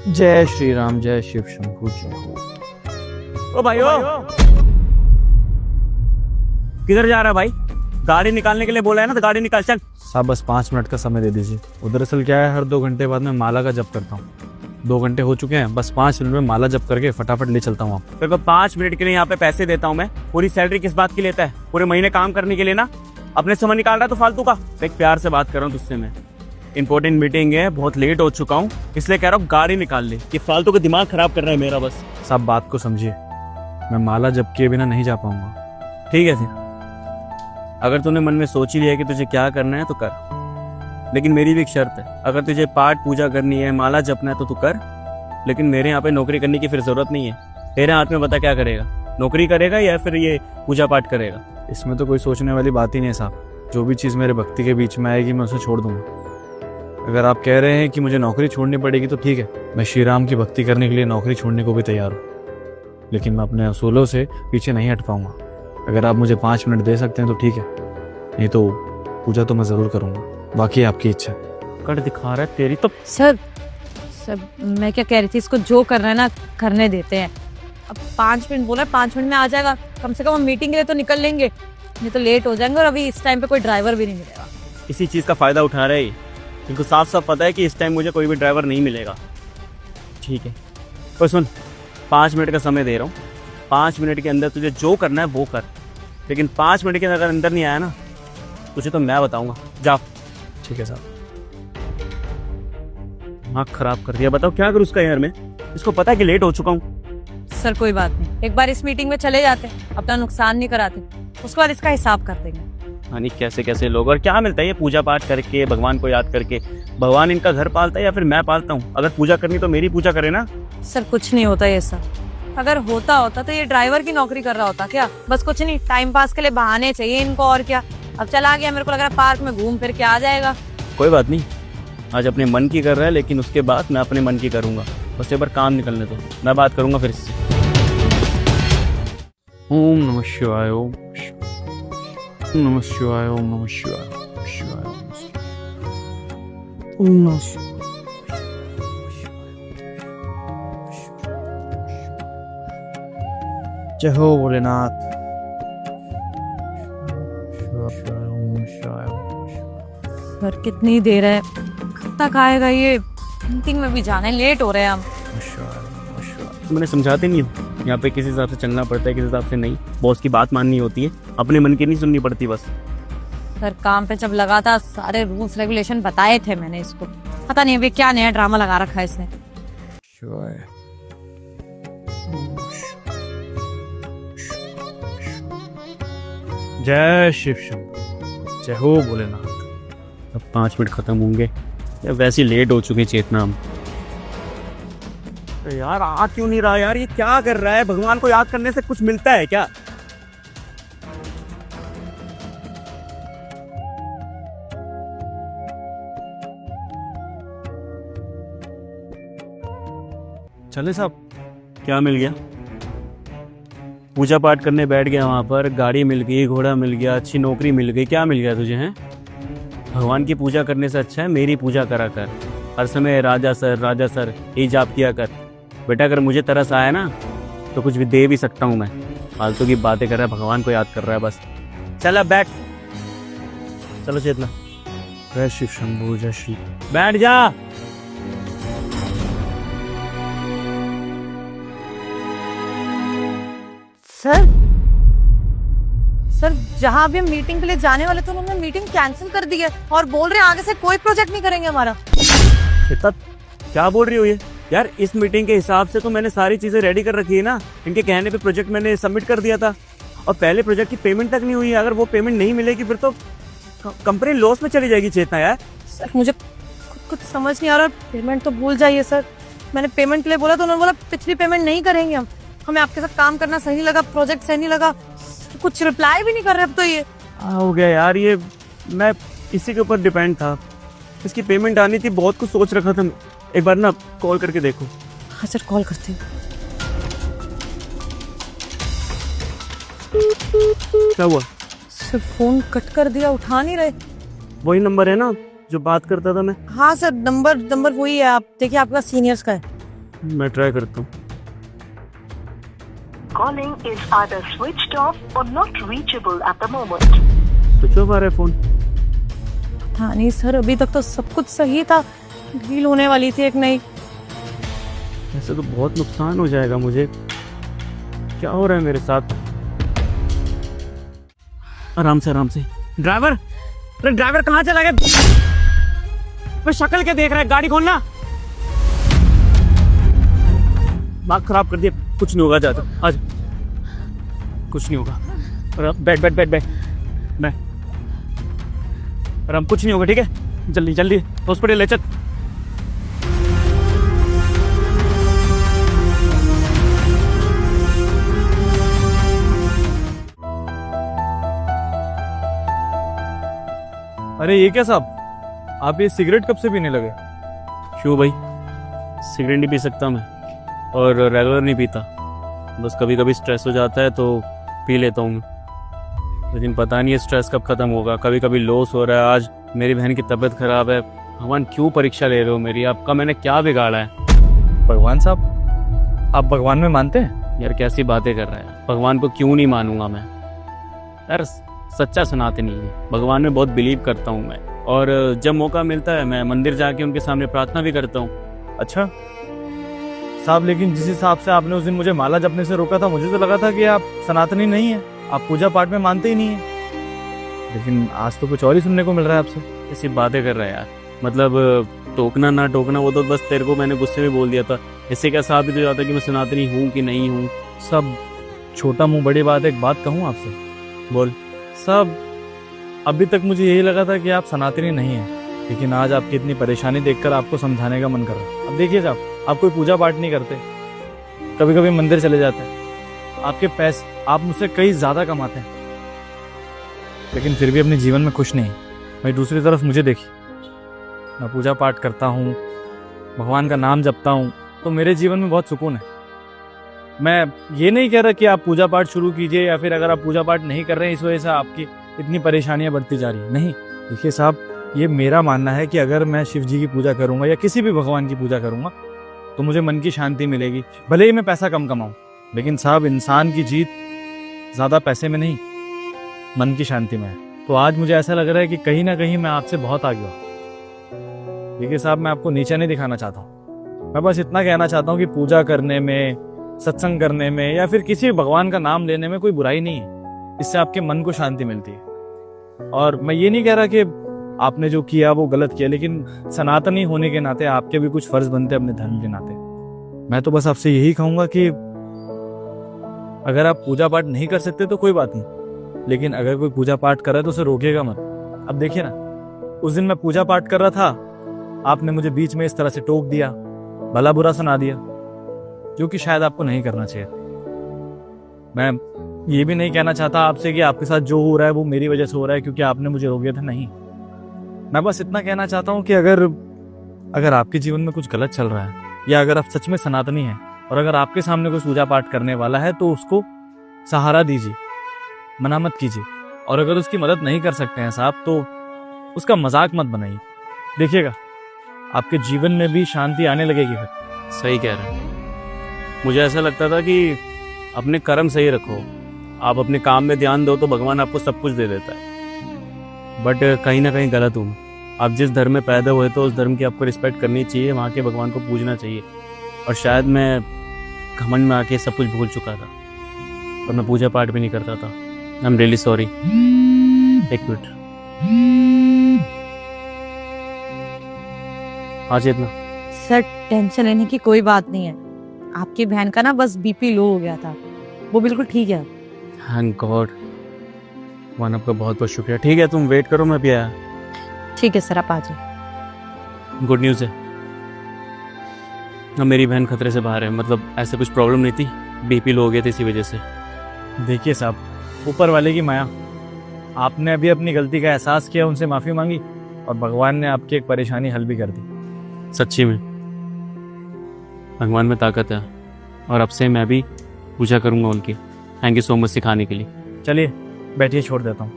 जय श्री राम, जय शिव शंभू, जय हो। ओ भाई ओ, किधर जा रहा है भाई? गाड़ी निकालने के लिए बोला है ना, तो गाड़ी निकाल चल। साहब बस 5 मिनट का समय दे दीजिए। उधर असल क्या है, हर 2 घंटे बाद मैं माला का जप करता हूँ। 2 घंटे हो चुके हैं, बस 5 मिनट में माला जप करके फटाफट ले चलता हूँ आपको। तेरे को 5 मिनट के लिए यहाँ पे पैसे देता हूँ मैं। पूरी सैलरी किस बात की लेता है? पूरे महीने काम करने के लिए ना। अपने समय निकाल रहा है तो फालतू का। एक प्यार से बात कर रहा हूँ तुझसे मैं। इंपॉर्टेंट मीटिंग है, बहुत लेट हो चुका हूँ, इसलिए कह रहा हूँ गाड़ी निकाल ले। ये फालतू का दिमाग खराब कर रहा है मेरा बस। साहब बात को समझिए, मैं माला जप किए बिना नहीं जा पाऊंगा। ठीक है फिर, अगर तूने मन में सोच ही लिया कि तुझे क्या करना है तो कर, लेकिन मेरी भी एक शर्त है। अगर तुझे पाठ पूजा करनी है, माला जपना है तो तू कर, लेकिन मेरे यहाँ पे नौकरी करने की फिर जरूरत नहीं है। तेरे हाथ में बता क्या करेगा, नौकरी करेगा या फिर ये पूजा पाठ करेगा? इसमें तो कोई सोचने वाली बात ही नहीं है साहब। जो भी चीज़ मेरे भक्ति के बीच में आएगी मैं उसे छोड़ दूंगा। अगर आप कह रहे हैं कि मुझे नौकरी छोड़नी पड़ेगी तो ठीक है, मैं श्री राम की भक्ति करने के लिए नौकरी छोड़ने को भी तैयार हूँ, लेकिन मैं अपने असूलों से पीछे नहीं हट पाऊंगा। अगर आप मुझे 5 मिनट दे सकते हैं तो ठीक है, नहीं तो पूजा तो मैं ज़रूर करूँगा, बाकी आपकी इच्छा। कर दिखा रहा है तेरी तो। सर मैं क्या कह रही थी, इसको जो करना है ना करने देते हैं। अब 5 मिनट बोला, 5 मिनट में आ जाएगा। कम से कम हम मीटिंग के लिए तो निकल लेंगे, नहीं तो लेट हो जाएंगे। और अभी इस टाइम पे कोई ड्राइवर भी नहीं मिलेगा। इसी चीज़ का फ़ायदा उठा रहे हैं। इनको साफ साफ पता है कि इस टाइम मुझे कोई भी ड्राइवर नहीं मिलेगा। ठीक है, तो सुन, 5 मिनट का समय दे रहा हूँ। 5 मिनट के अंदर तुझे जो करना है वो कर, लेकिन 5 मिनट के अगर अंदर नहीं आया ना, तुझे तो मैं बताऊंगा। जा। ठीक है साहब। दिमाग खराब कर दिया। बताओ क्या करूँ उसका यार मैं? इसको पता है कि लेट हो चुका हूँ। सर कोई बात नहीं, एक बार इस मीटिंग में चले जाते, अपना नुकसान नहीं कराते, उसके बाद इसका हिसाब कर देंगे। यानी कैसे कैसे लोग, और क्या मिलता है ये पूजा पाठ करके, भगवान को याद करके? भगवान इनका घर पालता है या फिर मैं पालता हूँ? अगर पूजा करनी तो मेरी पूजा करे ना। सर कुछ नहीं होता ये सब। अगर होता तो ये ड्राइवर की नौकरी कर रहा होता क्या? बस कुछ नहीं, टाइम पास के लिए बहाने चाहिए इनको, और क्या। अब चला गया, मेरे को लग रहा है पार्क में घूम फिर के आ जाएगा। कोई बात नहीं, आज अपने मन की कर रहा है, लेकिन उसके बाद मैं अपने मन की करूंगा। बस एक बार काम निकलने दो, मैं बात करूंगा फिर इससे। ओम नमः शिवाय, ओम नमः शिवाय, ओम नमः शिवाय, ओम नमः शिवाय। जय हो भोलेनाथ। सर कितनी देर है, कब तक आएगा ये? मीटिंग में भी जाना है, लेट हो रहे हैं हम। मैंने समझाते नहीं हूँ, यहाँ पे किसी हिसाब से चलना पड़ता है, किसी हिसाब से नहीं। बॉस की बात माननी होती है, अपने मन की नहीं सुननी पड़ती बस। सर काम पे जब लगा था, सारे रूल्स रेगुलेशन बताए थे मैंने इसको। पता नहीं अभी क्या नया ड्रामा लगा रखा है इसने। जय शिव शंभू, जय हो भोलेनाथ। अब 5 मिनट खत्म होंगे या वैसे लेट हो चुके चेतना हम। तो यार आ क्यों नहीं रहा यार? ये क्या कर रहा है? भगवान को याद करने से कुछ मिलता है क्या? चले साहब। क्या मिल गया? पूजा पाठ करने बैठ गया, वहां पर गाड़ी मिल गई, घोड़ा मिल गया, अच्छी नौकरी मिल गई। क्या मिल गया तुझे? हैं भगवान की पूजा करने से अच्छा है मेरी पूजा करा कर। हर समय राजा सर ये जाप किया कर। बेटा अगर मुझे तरस आया ना तो कुछ भी दे भी सकता हूँ मैं। फालतू की बातें कर रहा है, भगवान को याद कर रहा है बस। चल अब बैठ, चलो चेतना। जय शिव शंभू, जय श्री। बैठ जा। सर जहाँ अभी हम मीटिंग के लिए जाने वाले थे, उन्होंने मीटिंग कैंसिल कर दी है और बोल रहे हैं आगे से कोई प्रोजेक्ट नहीं करेंगे हमारा। चेतना क्या बोल रही हो ये? यार इस मीटिंग के हिसाब से तो मैंने सारी चीजें रेडी कर रखी है ना। इनके कहने पे प्रोजेक्ट मैंने सबमिट कर दिया था, और पहले प्रोजेक्ट की पेमेंट तक नहीं हुई है। अगर वो पेमेंट नहीं मिलेगी फिर तो कंपनी लॉस में चली जाएगी चेतना यार। सर मुझे कुछ समझ नहीं आ रहा। पेमेंट तो भूल जाइए सर, मैंने पेमेंट के लिए बोला तो उन्होंने बोला पिछली पेमेंट नहीं करेंगे हम। हमें आपके साथ काम करना सही नहीं लगा, प्रोजेक्ट सही नहीं लगा। कुछ रिप्लाई भी नहीं कर रहे अब तो। ये हो गया यार, ये मैं इसी के ऊपर डिपेंड था। इसकी पेमेंट आनी थी, बहुत कुछ सोच रखा था। एक बार ना कॉल करके देखो। हाँ सर कॉल करते हैं। क्या हुआ? सर फोन कट कर दिया, उठा नहीं रहे। वही नंबर है ना जो बात करता था मैं? हाँ सर नंबर वही है। आप देखिए आपका सीनियर्स का है। मैं ट्राई करता हूँ। Calling is either switched off or not reachable at the moment. Switch off आ रहा है फोन। हाँ नहीं सर, अभी तक तो सब कुछ सही था। डील होने वाली थी एक नई। ऐसे तो बहुत नुकसान हो जाएगा मुझे। क्या हो रहा है मेरे साथ? आराम से आराम से। ड्राइवर, अरे ड्राइवर कहाँ चला गया? मैं शक्ल क्या देख रहा है? गाड़ी खोलना। दिमाग खराब कर दिया। कुछ नहीं होगा, जाता आज कुछ नहीं होगा। और बैठ बैठ बैठ बैठ बैठ। और हम कुछ नहीं होगा, ठीक है? जल्दी जल्दी हॉस्पिटल ले चल। अरे ये क्या साहब, आप ये सिगरेट कब से पीने लगे? क्यों भाई, सिगरेट नहीं पी सकता मैं, और रेगुलर नहीं पीता। बस कभी कभी स्ट्रेस हो जाता है तो पी लेता हूँ, लेकिन पता नहीं है स्ट्रेस कब ख़त्म होगा। कभी कभी लॉस हो रहा है। आज मेरी बहन की तबीयत खराब है। भगवान क्यों परीक्षा ले रहे हो मेरी? आपका मैंने क्या बिगाड़ा है? भगवान साहब, आप भगवान में मानते हैं? यार कैसी बातें कर रहा है? भगवान को क्यों नहीं मानूंगा मैं? यार सच्चा सनातनी है, भगवान में बहुत बिलीव करता हूँ मैं, और जब मौका मिलता है मैं मंदिर जाके उनके सामने प्रार्थना भी करता हूँ। अच्छा साहब, लेकिन जिस हिसाब से आपने उस दिन मुझे माला जपने से रोका था, मुझे तो लगा था कि आप सनातनी नहीं है, आप पूजा पाठ में मानते ही नहीं है। लेकिन आज तो कुछ और ही सुनने को मिल रहा है आपसे। ऐसी बातें कर रहा है यार। मतलब टोकना ना टोकना वो तो बस तेरे को मैंने गुस्से में बोल दिया था। इससे क्या साबित हो जाता कि मैं सनातनी हूँ कि नहीं हूँ? सब छोटा मुंह बड़ी बात, एक बात कहूँ आपसे? बोल। सब अभी तक मुझे यही लगा था कि आप सनातनी नहीं हैं, लेकिन आज आपकी इतनी परेशानी देखकर आपको समझाने का मन कर रहा है। अब देखिए साहब, आप कोई पूजा पाठ नहीं करते, कभी कभी मंदिर चले जाते हैं, आपके पैसे आप मुझसे कई ज़्यादा कमाते हैं, लेकिन फिर भी अपने जीवन में खुश नहीं। भाई दूसरी तरफ मुझे देखिए, मैं पूजा पाठ करता हूँ, भगवान का नाम जपता हूँ, तो मेरे जीवन में बहुत सुकून है। मैं ये नहीं कह रहा कि आप पूजा पाठ शुरू कीजिए, या फिर अगर आप पूजा पाठ नहीं कर रहे हैं इस वजह से आपकी इतनी परेशानियां बढ़ती जा रही है, नहीं। देखिए साहब, ये मेरा मानना है कि अगर मैं शिव जी की पूजा करूंगा या किसी भी भगवान की पूजा करूंगा तो मुझे मन की शांति मिलेगी, भले ही मैं पैसा कम कमाऊं। लेकिन साहब, इंसान की जीत ज़्यादा पैसे में नहीं, मन की शांति में है। तो आज मुझे ऐसा लग रहा है कि कहीं ना कहीं मैं आपसे बहुत आगे हूँ। देखिए साहब, मैं आपको नीचा नहीं दिखाना चाहता हूँ, मैं बस इतना कहना चाहता हूँ कि पूजा करने में, सत्संग करने में, या फिर किसी भगवान का नाम लेने में कोई बुराई नहीं है। इससे आपके मन को शांति मिलती है। और मैं ये नहीं कह रहा कि आपने जो किया वो गलत किया, लेकिन सनातनी होने के नाते आपके भी कुछ फर्ज बनते हैं अपने धर्म के नाते। मैं तो बस आपसे यही कहूंगा कि अगर आप पूजा पाठ नहीं कर सकते तो कोई बात नहीं, लेकिन अगर कोई पूजा पाठ कर रहा है तो उसे रोकिएगा मत। अब देखिए ना, उस दिन मैं पूजा पाठ कर रहा था, आपने मुझे बीच में इस तरह से टोक दिया, भला बुरा सुना दिया, जो कि शायद आपको नहीं करना चाहिए। मैं ये भी नहीं कहना चाहता आपसे कि आपके साथ जो हो रहा है वो मेरी वजह से हो रहा है क्योंकि आपने मुझे रोक दिया था, नहीं। मैं बस इतना कहना चाहता हूँ कि अगर आपके जीवन में कुछ गलत चल रहा है, या अगर आप सच में सनातनी हैं और अगर आपके सामने कोई पूजा पाठ करने वाला है, तो उसको सहारा दीजिए, मना मत कीजिए। और अगर उसकी मदद नहीं कर सकते हैं साहब, तो उसका मजाक मत बनाइए। देखिएगा, आपके जीवन में भी शांति आने लगेगी फिर। सही कह रहे हैं। मुझे ऐसा लगता था कि अपने कर्म सही रखो, आप अपने काम में ध्यान दो तो भगवान आपको सब कुछ दे देता है। बट कहीं ना कहीं गलत हूँ। आप जिस धर्म में पैदा हुए तो उस धर्म की आपको रिस्पेक्ट करनी चाहिए, वहाँ के भगवान को पूजना चाहिए। और शायद मैं घमंड में आके सब कुछ भूल चुका था और मैं पूजा पाठ भी नहीं करता था। I am really sorry. एक मिनट, आज इतना सर टेंशन लेने की कोई बात नहीं है। आपकी बहन का ना बस बीपी लो हो गया था, वो बिल्कुल ठीक है। Thank God. वन आपका बहुत बहुत शुक्रिया। ठीक है, तुम वेट करो, मैं भी आया। ठीक है सर, आप आ जाइए। गुड न्यूज़ है, अब मेरी बहन खतरे से बाहर है। मतलब ऐसे कुछ प्रॉब्लम नहीं थी, बीपी लो हो गया था इसी वजह से। देखिए साहब, ऊपर वाले की माया, आपने अभी अपनी गलती का एहसास किया, उनसे माफ़ी मांगी और भगवान ने आपकी एक परेशानी हल भी कर दी। सच्ची में भगवान में ताकत है, और अब से मैं भी पूजा करूँगा उनकी। थैंक यू सो मच सिखाने के लिए। चलिए बैठिए, छोड़ देता हूँ।